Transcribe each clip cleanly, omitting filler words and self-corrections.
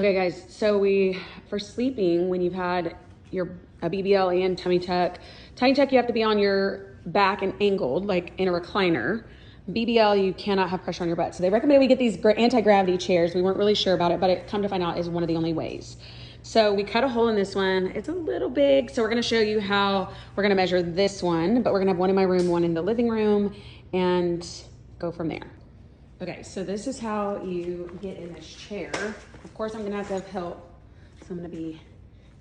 Okay guys, so for sleeping, when you've had a BBL and tummy tuck you have to be on your back and angled, like in a recliner. BBL, you cannot have pressure on your butt. So they recommended we get these anti-gravity chairs. We weren't really sure about it, but it come to find out is one of the only ways. So we cut a hole in this one. It's a little big, so we're gonna show you how we're gonna measure this one, but we're gonna have one in my room, one in the living room, and go from there. Okay, so this is how you get in this chair. Of course, I'm gonna have to have help. So I'm gonna be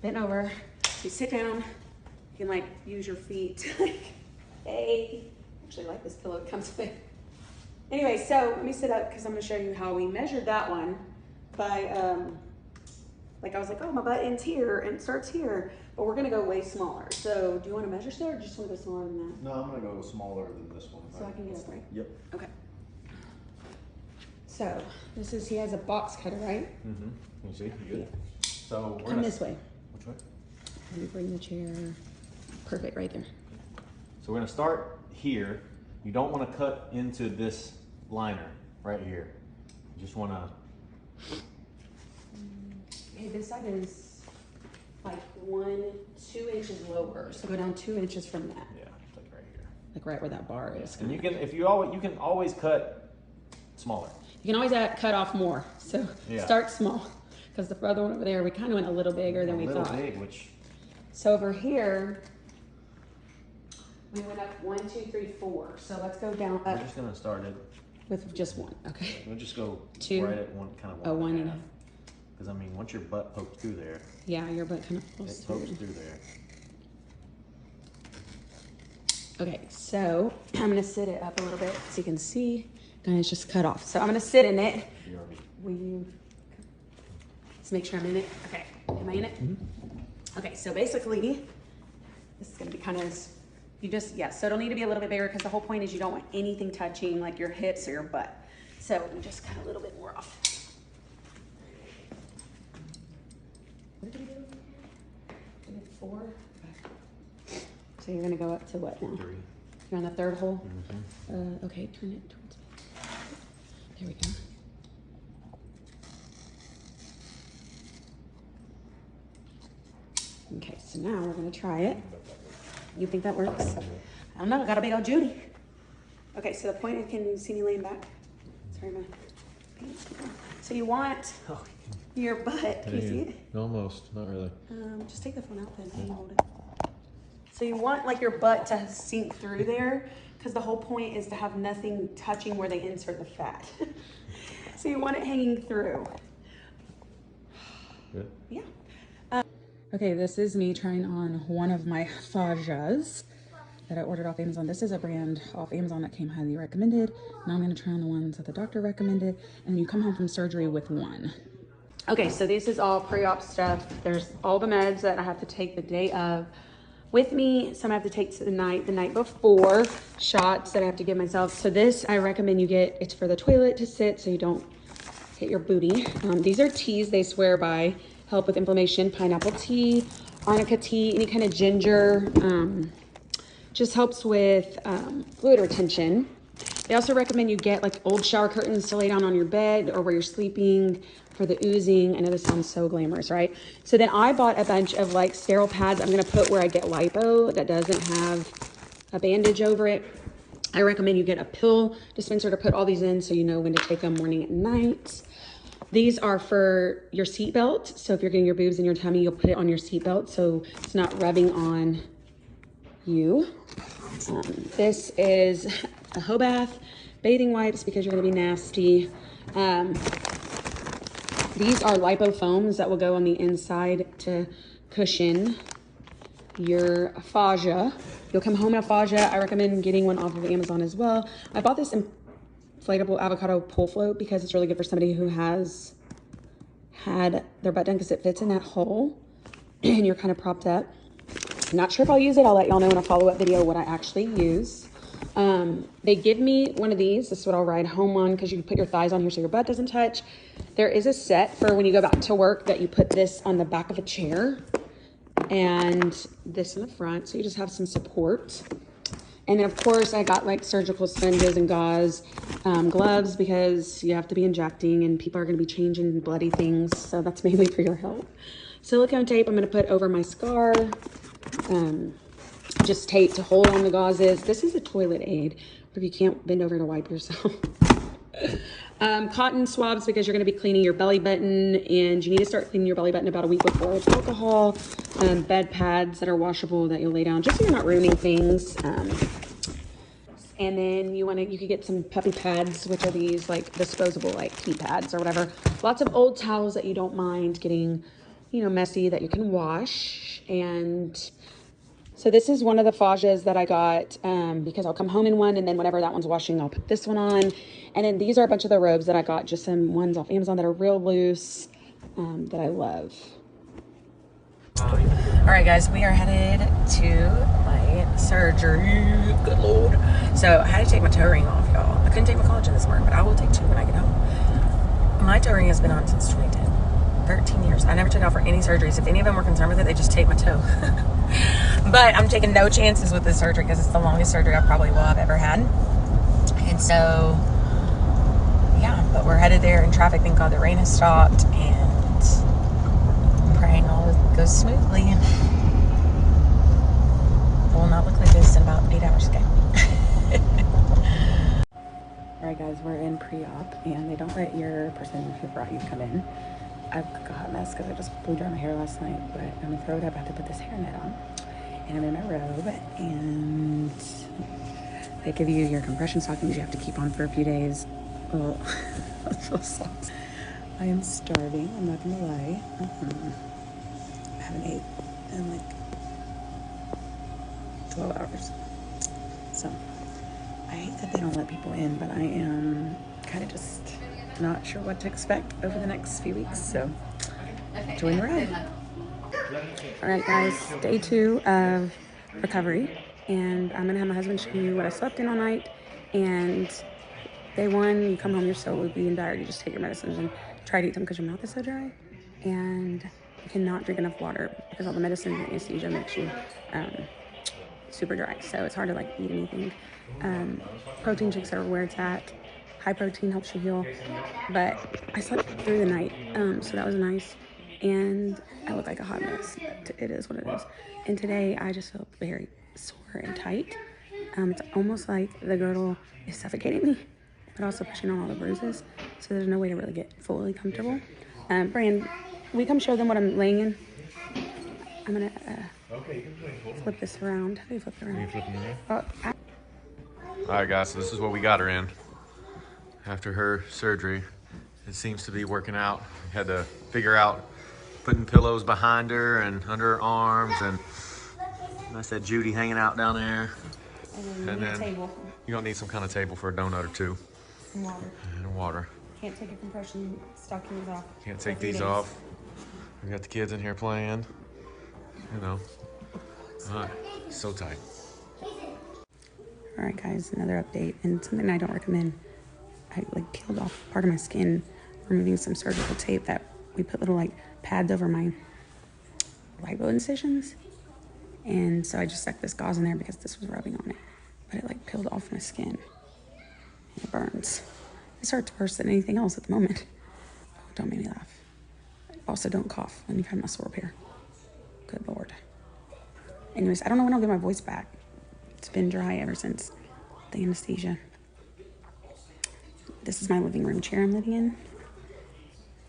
bent over. So you sit down, you can like use your feet. Hey, I actually like this pillow it comes with. Anyway, so let me sit up because I'm gonna show you how we measured that one by, like I was like, oh, my butt ends here and it starts here, but we're gonna go way smaller. So do you wanna measure still or just wanna go smaller than that? No, I'm gonna go smaller than this one. So I can get it right? Yep. Okay. So this is, he has a box cutter, right? Mm-hmm. You see, you good? So we're Come this way. Which way? Let me bring the chair. Perfect, right there. So we're gonna start here. You don't wanna cut into this liner right here. You just wanna. Hey, this side is like 2 inches lower. So go down 2 inches from that. Yeah, like right here. Like right where that bar is. And you can, you can always cut smaller. You can always cut off more. So yeah. Start small. Because the other one over there, we kind of went a little bigger than we thought. A little big, which. So over here, we went up 1, 2, 3, 4. So let's go down up. We're just gonna start it with just one. Okay. We'll just go 2. right at one, kind of 1. Oh, 1 and a half. Because I mean, once your butt pokes through there. Yeah, your butt kind of pokes through there. Okay, so I'm gonna sit it up a little bit so you can see. Guys, just cut off. So I'm gonna sit in it. Will you? Let's make sure I'm in it. Okay, am I in it? Mm-hmm. Okay, so basically, this is gonna be kind of, so it'll need to be a little bit bigger because the whole point is you don't want anything touching like your hips or your butt. So we just cut a little bit more off. What did we do? We did 4. Okay. So you're gonna go up to what now? 3. You're on the 3rd hole? Mm-hmm. Okay, turn it towards me. There we go. Okay, so now we're gonna try it. You think that works? I don't know, I got a big old Judy. Okay, so the point is, can you see me laying back? Sorry, my pants. So you want your butt, can you see it? Almost, not really. Just take the phone out then and hold it. So you want like your butt to sink through there because the whole point is to have nothing touching where they insert the fat. So you want it hanging through. Good. Yeah. Okay, this is me trying on one of my fascias that I ordered off Amazon. This is a brand off Amazon that came highly recommended. Now I'm gonna try on the ones that the doctor recommended, and you come home from surgery with one. Okay, so this is all pre-op stuff. There's all the meds that I have to take the day of with me. Some I have to take the night before, shots that I have to give myself. So this I recommend you get, it's for the toilet to sit so you don't hit your booty. These are teas they swear by, help with inflammation, pineapple tea, arnica tea, any kind of ginger, just helps with fluid retention. They also recommend you get like old shower curtains to lay down on your bed or where you're sleeping for the oozing. I know this sounds so glamorous, right? So then I bought a bunch of like sterile pads I'm gonna put where I get lipo that doesn't have a bandage over it. I recommend you get a pill dispenser to put all these in so you know when to take them morning and night. These are for your seatbelt. So if you're getting your boobs in your tummy, you'll put it on your seatbelt so it's not rubbing on you. This is a hoe bath, bathing wipes because you're gonna be nasty. These are lipo foams that will go on the inside to cushion your fascia. You'll come home in a fascia. I recommend getting one off of Amazon as well. I bought this inflatable avocado pole float because it's really good for somebody who has had their butt done because it fits in that hole and you're kind of propped up. I'm not sure if I'll use it. I'll let y'all know in a follow-up video what I actually use. They give me one of these. This is what I'll ride home on because you can put your thighs on here so your butt doesn't touch. There is a set for when you go back to work that you put this on the back of a chair and this in the front. So you just have some support. And then of course I got like surgical sponges and gauze, gloves, because you have to be injecting and people are going to be changing bloody things. So that's mainly for your health. Silicone tape I'm going to put over my scar. Just tape to hold on the gauzes. This is a toilet aid if you can't bend over to wipe yourself. Cotton swabs because you're going to be cleaning your belly button, and you need to start cleaning your belly button about a week before with alcohol. Bed pads that are washable that you'll lay down just so you're not ruining things. And then you could get some puppy pads, which are these like disposable like pee pads or whatever. Lots of old towels that you don't mind getting, you know, messy, that you can wash. And so this is one of the fascias that I got because I'll come home in one, and then whenever that one's washing, I'll put this one on. And then these are a bunch of the robes that I got, just some ones off Amazon that are real loose, that I love. All right, guys, we are headed to my surgery. Good Lord. So I had to take my toe ring off, y'all. I couldn't take my collagen this morning, but I will take two when I get home. My toe ring has been on since 2010, 13 years. I never took it out for any surgeries. If any of them were concerned with it, they just take my toe. But I'm taking no chances with this surgery because it's the longest surgery I probably will have ever had. And so, yeah, but we're headed there in traffic. Thank God the rain has stopped, and I'm praying all goes smoothly. It will not look like this in about 8 hours, okay? Alright guys, we're in pre-op, and they don't let your person who brought you come in. I've got a mess because I just blew dry my hair last night, but I'm gonna throw it up. I have to put this hairnet on, and I'm in my robe, and they give you your compression stockings you have to keep on for a few days. Oh, that so sucks. I am starving, I'm not gonna lie. I haven't ate in like 12 hours. So I hate that they don't let people in, but I am kind of just not sure what to expect over the next few weeks. So join the ride. All right, guys, day 2 of recovery, and I'm gonna have my husband show you what I slept in all night. And day 1, you come home, you're so loopy and tired, you just take your medicines and try to eat them because your mouth is so dry, and you cannot drink enough water because all the medicine and anesthesia makes you super dry. So it's hard to like eat anything. Protein shakes are where it's at. High protein helps you heal, but I slept through the night, so that was nice. And I look like a hot mess, but it is what it is. And today I just feel very sore and tight. It's almost like the girdle is suffocating me, but also pushing on all the bruises, so there's no way to really get fully comfortable. Brand, we come show them what I'm laying in. I'm gonna flip this around. How do you flip it around? All right, guys, so this is what we got her in after her surgery. It seems to be working out. Had to figure out putting pillows behind her and under her arms, and I said Judy hanging out down there. And then table. You're gonna need some kind of table for a donut or two. And water. And water. Can't take your compression stockings off. Can't take these off. We got the kids in here playing. You know. All right, so tight. All right, guys, another update, and something I don't recommend. I like peeled off part of my skin, removing some surgical tape that we put little like pads over my lipo incisions, and so I just stuck this gauze in there because this was rubbing on it, but it like peeled off my skin, and it burns. This hurts worse than anything else at the moment. Oh, don't make me laugh. Also, don't cough when you've had muscle repair. Good Lord. Anyways, I don't know when I'll get my voice back. It's been dry ever since the anesthesia. This is my living room chair I'm living in.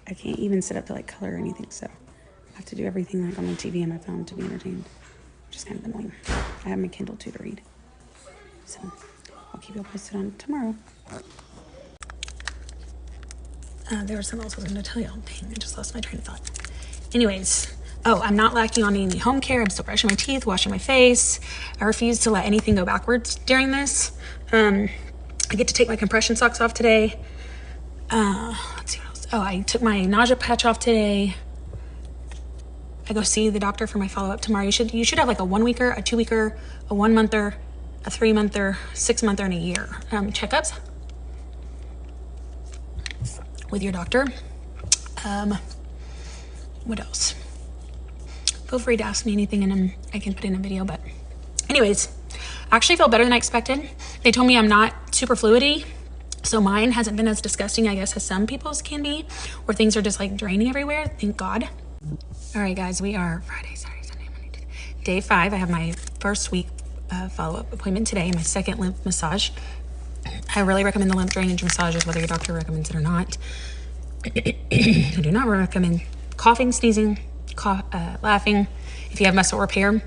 I can't even sit up to like color or anything, so I have to do everything like on my TV and my phone to be entertained, which is kind of annoying. I have my Kindle too to read, so I'll keep you all posted on tomorrow. There was something else I was going to tell you. Dang, I just lost my train of thought. Anyways, oh, I'm not lacking on any home care. I'm still brushing my teeth, washing my face. I refuse to let anything go backwards during this. I get to take my compression socks off today. Let's see what else. Oh, I took my nausea patch off today. I go see the doctor for my follow-up tomorrow. You should have like a 1 weeker, a 2 weeker, a 1 monther, a 3 monther, 6 monther, and a year checkups with your doctor. What else? Feel free to ask me anything and I can put in a video, but anyways, I actually feel better than I expected. They told me I'm not super fluidy, so mine hasn't been as disgusting, I guess, as some people's can be, where things are just like draining everywhere, thank God. All right, guys, we are Friday, Saturday, Sunday, Monday, Tuesday. Day 5. I have my first week follow-up appointment today, my second lymph massage. I really recommend the lymph drainage massages, whether your doctor recommends it or not. I do not recommend coughing, sneezing, laughing if you have muscle repair.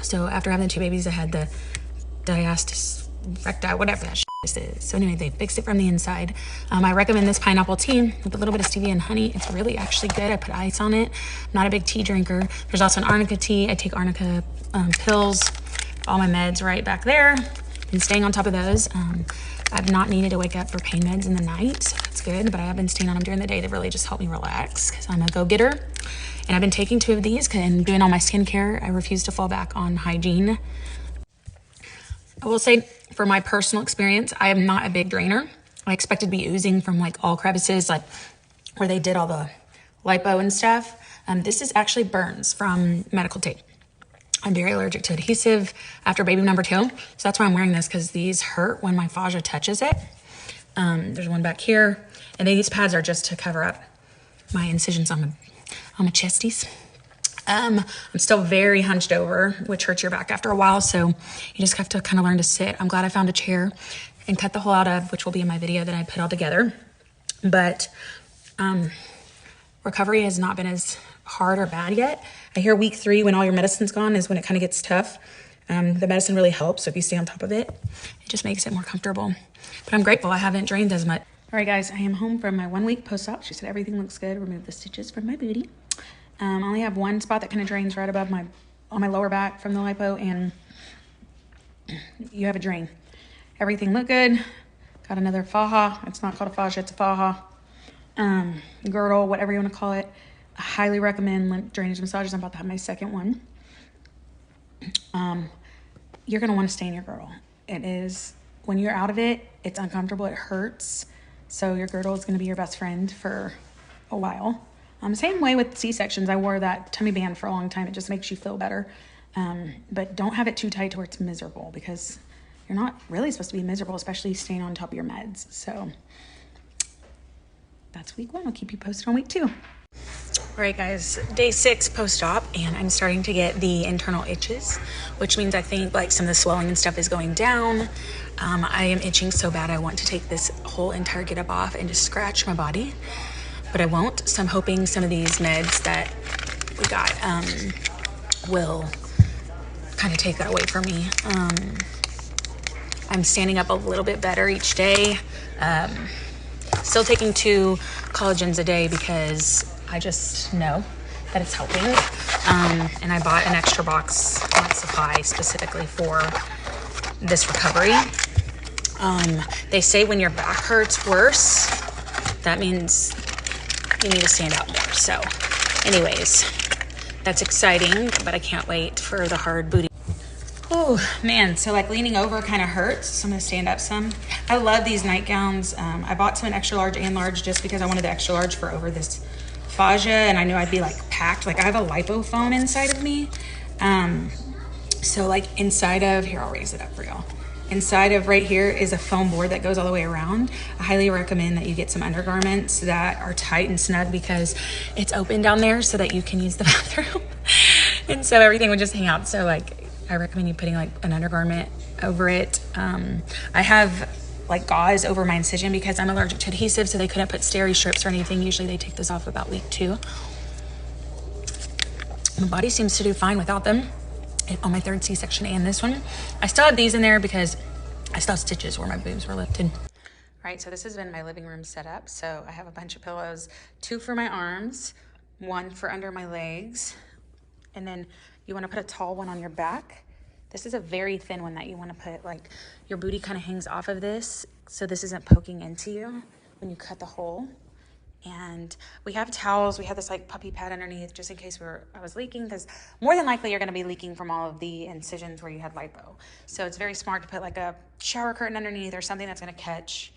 So after having the 2 babies, I had the diastasis recti, whatever that shit is. So anyway, they fixed it from the inside. I recommend this pineapple tea with a little bit of stevia and honey. It's really actually good. I put ice on it. I'm not a big tea drinker. There's also an arnica tea. I take arnica pills. All my meds right back there. Been staying on top of those. I've not needed to wake up for pain meds in the night, so that's good. But I have been staying on them during the day. They really just help me relax because I'm a go-getter. And I've been taking 2 of these and doing all my skincare. I refuse to fall back on hygiene. I will say, for my personal experience, I am not a big drainer. I expected to be oozing from like all crevices, like where they did all the lipo and stuff. This is actually burns from medical tape. I'm very allergic to adhesive after baby number 2. So that's why I'm wearing this, because these hurt when my fascia touches it. There's one back here. And these pads are just to cover up my incisions on my chesties. I'm still very hunched over, which hurts your back after a while. So you just have to kind of learn to sit. I'm glad I found a chair and cut the hole out of, which will be in my video that I put all together. But recovery has not been as hard or bad yet. I hear week 3, when all your medicine's gone, is when it kind of gets tough. The medicine really helps. So if you stay on top of it, it just makes it more comfortable. But I'm grateful I haven't drained as much. All right, guys, I am home from my 1 week post-op. She said everything looks good. Remove the stitches from my booty. I only have one spot that kind of drains right above on my lower back from the lipo, and you have a drain. Everything looked good. Got another faja. It's not called a fascia, it's a faja. Girdle, whatever you want to call it. I highly recommend lymph drainage massages. I'm about to have my second one. You're going to want to stay in your girdle. It is, when you're out of it, it's uncomfortable, it hurts. So your girdle is going to be your best friend for a while. Same way with C-sections. I wore that tummy band for a long time. It just makes you feel better. But don't have it too tight to where it's miserable, because you're not really supposed to be miserable, especially staying on top of your meds. So that's week 1. I'll keep you posted on week 2. All right, guys, day 6 post-op, and I'm starting to get the internal itches, which means I think like some of the swelling and stuff is going down. I am itching so bad I want to take this whole entire get up off and just scratch my body, but I won't. So I'm hoping some of these meds that we got will kind of take that away from me. I'm standing up a little bit better each day. Still taking 2 collagens a day because I just know that it's helping. And I bought an extra box on supply specifically for this recovery. They say when your back hurts worse, that means you need to stand out more. So anyways, that's exciting, but I can't wait for the hard booty. Oh man, so like leaning over kind of hurts, so I'm gonna stand up some. I love these nightgowns. I bought some in extra large and large just because I wanted the extra large for over this fascia, and I knew I'd be like packed. Like I have a lipo foam inside of me. So like inside of, here, I'll raise it up for y'all. Inside of right here is a foam board that goes all the way around. I highly recommend that you get some undergarments that are tight and snug, because it's open down there so that you can use the bathroom. And so everything would just hang out. So like, I recommend you putting like an undergarment over it. I have like gauze over my incision because I'm allergic to adhesive, so they couldn't put steri strips or anything. Usually they take those off about week 2. My body seems to do fine without them on my 3rd C-section and this one. I still have these in there because I still have stitches where my boobs were lifted. All right, so this has been my living room setup. So I have a bunch of pillows, 2 for my arms, 1 for under my legs, and then you want to put a tall one on your back. This is a very thin one that you want to put, like your booty kind of hangs off of this, so this isn't poking into you when you cut the hole. And we have towels. We have this like puppy pad underneath just in case I was leaking, because more than likely you're going to be leaking from all of the incisions where you had lipo. So it's very smart to put like a shower curtain underneath or something that's going to catch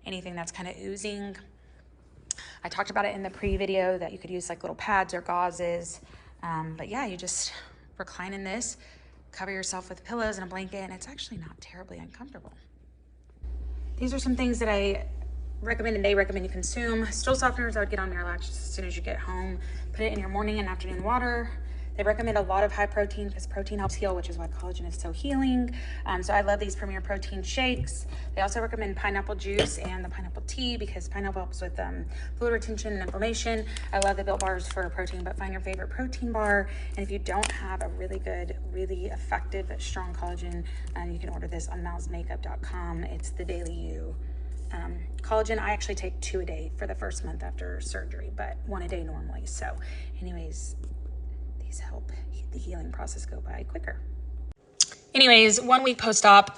anything that's kind of oozing. I talked about it in the pre-video that you could use like little pads or gauzes. But yeah, you just recline in this, cover yourself with pillows and a blanket, and it's actually not terribly uncomfortable. These are some things that I recommend and they recommend you consume. Stool softeners, I would get on Miralax just as soon as you get home. Put it in your morning and afternoon water. They recommend a lot of high protein because protein helps heal, which is why collagen is so healing. So I love these Premier Protein shakes. They also recommend pineapple juice and the pineapple tea because pineapple helps with fluid retention and inflammation. I love the Built Bars for protein, but find your favorite protein bar. And if you don't have a really good, really effective, strong collagen, you can order this on malsmakeup.com. It's the Daily You. Collagen, I actually take 2 a day for the first month after surgery, but 1 a day normally. So anyways, these help the healing process go by quicker. Anyways, 1 week post-op,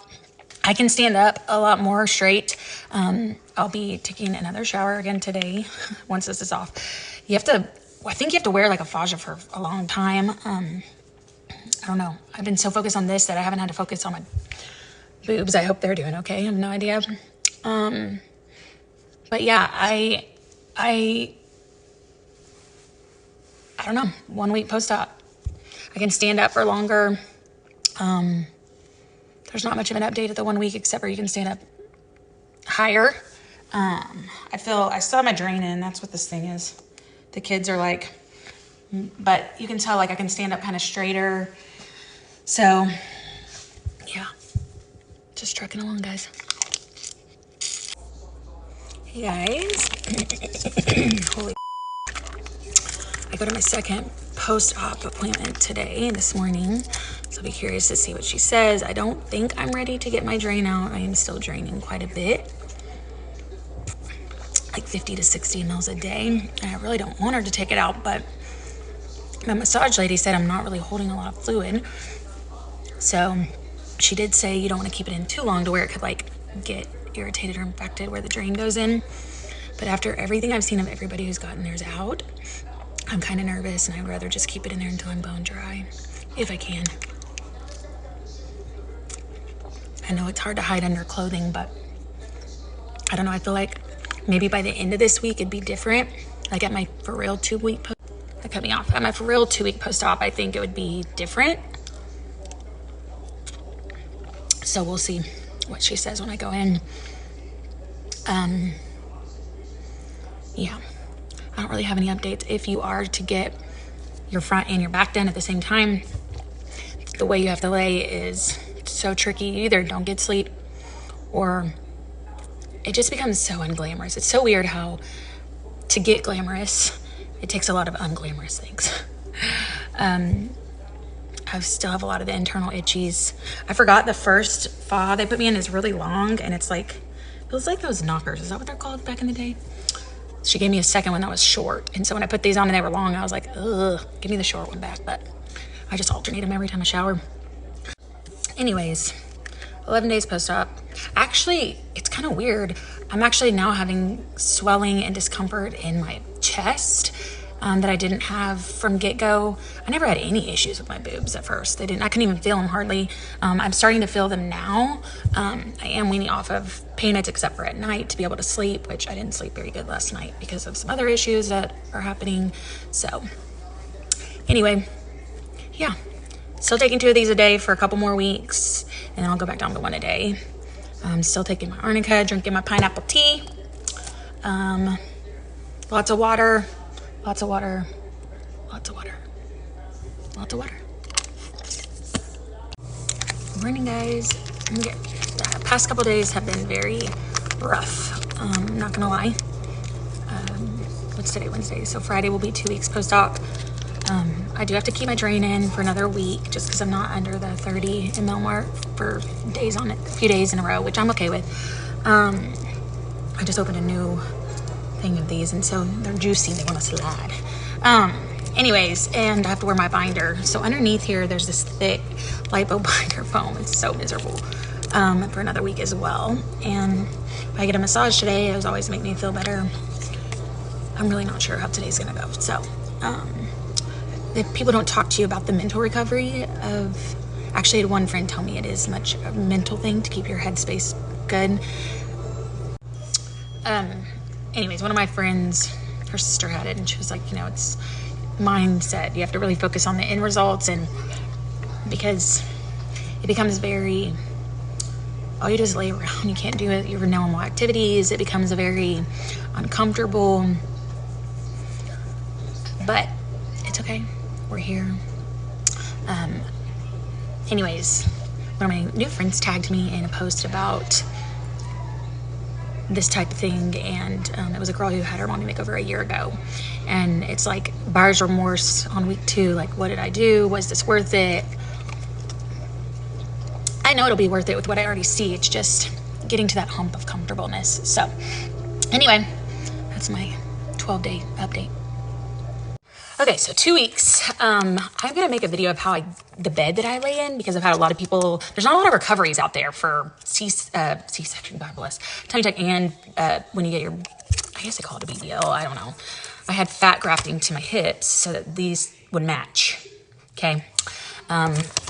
I can stand up a lot more straight. I'll be taking another shower again today once this is off. I think you have to wear like a fascia for a long time. I don't know. I've been so focused on this that I haven't had to focus on my boobs. I hope they're doing okay. I have no idea. But yeah, I don't know, 1 week post-op. I can stand up for longer. There's not much of an update at the 1 week except for you can stand up higher. I still have my drain in. That's what this thing is. The kids are like, but you can tell like I can stand up kind of straighter. So yeah, just trucking along, guys. Hey guys, holy, I go to my second post-op appointment this morning, so I'll be curious to see what she says. I don't think I'm ready to get my drain out. I am still draining quite a bit, like 50 to 60 mils a day, and I really don't want her to take it out, but my massage lady said I'm not really holding a lot of fluid, so she did say you don't want to keep it in too long to where it could like get irritated or infected where the drain goes in. But after everything I've seen of everybody who's gotten theirs out, I'm kind of nervous and I'd rather just keep it in there until I'm bone dry, if I can. I know it's hard to hide under clothing, but I don't know, I feel like maybe by the end of this week it'd be different. Like at my for real 2 week that cut me off. At my for real 2 week post-op, I think it would be different. So we'll see what she says when I go in. Yeah, I don't really have any updates. If you are to get your front and your back done at the same time, the way you have to lay is so tricky. You either don't get sleep or it just becomes so unglamorous. It's so weird how to get glamorous, it takes a lot of unglamorous things. I still have a lot of the internal itchies. I forgot the first fa they put me in is really long, and it's like, it was like those knockers. Is that what they're called back in the day? She gave me a second one that was short, and so when I put these on and they were long, I was like, ugh, give me the short one back, but I just alternate them every time I shower. Anyways, 11 days post-op. Actually, it's kind of weird. I'm actually now having swelling and discomfort in my chest that I didn't have from get-go. I never had any issues with my boobs at first. I couldn't even feel them hardly. I'm starting to feel them now. I am weaning off of pain meds except for at night to be able to sleep, which I didn't sleep very good last night because of some other issues that are happening. So anyway, yeah, still taking 2 of these a day for a couple more weeks, and then I'll go back down to 1 a day. I'm still taking my arnica, drinking my pineapple tea, lots of water. Lots of water, lots of water, lots of water. Good morning, guys. The past couple days have been very rough. I'm not gonna lie. What's today? Wednesday. So Friday will be 2 weeks post-op. I do have to keep my drain in for another week just because I'm not under the 30 ml mark for days on it, a few days in a row, which I'm okay with. I just opened a new thing of these, and so they're juicy. They want to slide. Anyways, and I have to wear my binder. So underneath here, there's this thick lipo binder foam. It's so miserable for another week as well. And if I get a massage today, it always make me feel better. I'm really not sure how today's gonna go. So if people don't talk to you about the mental recovery of, actually I had one friend tell me it is much a mental thing to keep your headspace good. Anyways, one of my friends, her sister had it, and she was like, you know, it's mindset. You have to really focus on the end results, and because it becomes very, all you do is lay around. You can't do your normal activities. It becomes very uncomfortable, but it's okay. We're here. Anyways, one of my new friends tagged me in a post about this type of thing, and it was a girl who had her mommy makeover a year ago, and it's like buyer's remorse on week 2. Like, what did I do? Was this worth it? I know it'll be worth it with what I already see. It's just getting to that hump of comfortableness. So anyway, that's my 12-day update. Okay, so 2 weeks. I'm gonna make a video of how the bed that I lay in, because I've had a lot of people, there's not a lot of recoveries out there for C-section, God bless, tummy tuck, and when you get your, I guess they call it a BBL, I don't know. I had fat grafting to my hips so that these would match, okay?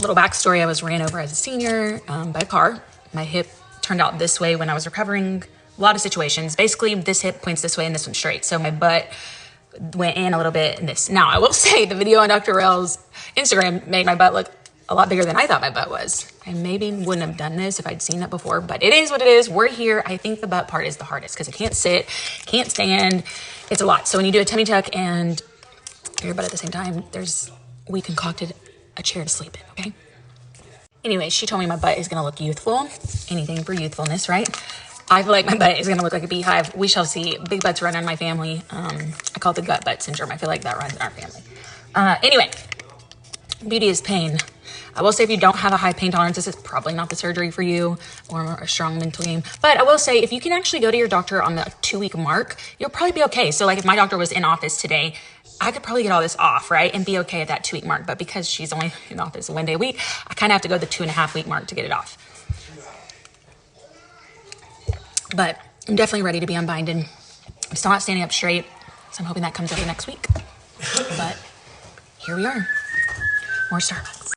Little backstory, I was ran over as a senior by a car. My hip turned out this way when I was recovering. A lot of situations. Basically, this hip points this way and this one's straight. So my butt went in a little bit in this. Now, I will say the video on Dr. Rel's Instagram made my butt look a lot bigger than I thought my butt was. I maybe wouldn't have done this if I'd seen it before, but it is what it is. We're here. I think the butt part is the hardest because I can't sit, can't stand. It's a lot. So when you do a tummy tuck and your butt at the same time, we concocted a chair to sleep in, okay? Anyway, she told me my butt is gonna look youthful. Anything for youthfulness, right? I feel like my butt is gonna look like a beehive. We shall see. Big butts run in my family. I call it the gut butt syndrome. I feel like that runs in our family. Anyway, beauty is pain. I will say if you don't have a high pain tolerance, this is probably not the surgery for you, or a strong mental game. But I will say if you can actually go to your doctor on the 2-week mark, you'll probably be okay. So like if my doctor was in office today, I could probably get all this off, right? And be okay at that 2-week mark. But because she's only in office 1 day a week, I kind of have to go the 2.5-week mark to get it off. But I'm definitely ready to be unbinded. I'm still not standing up straight, so I'm hoping that comes over next week. But here we are. More Starbucks.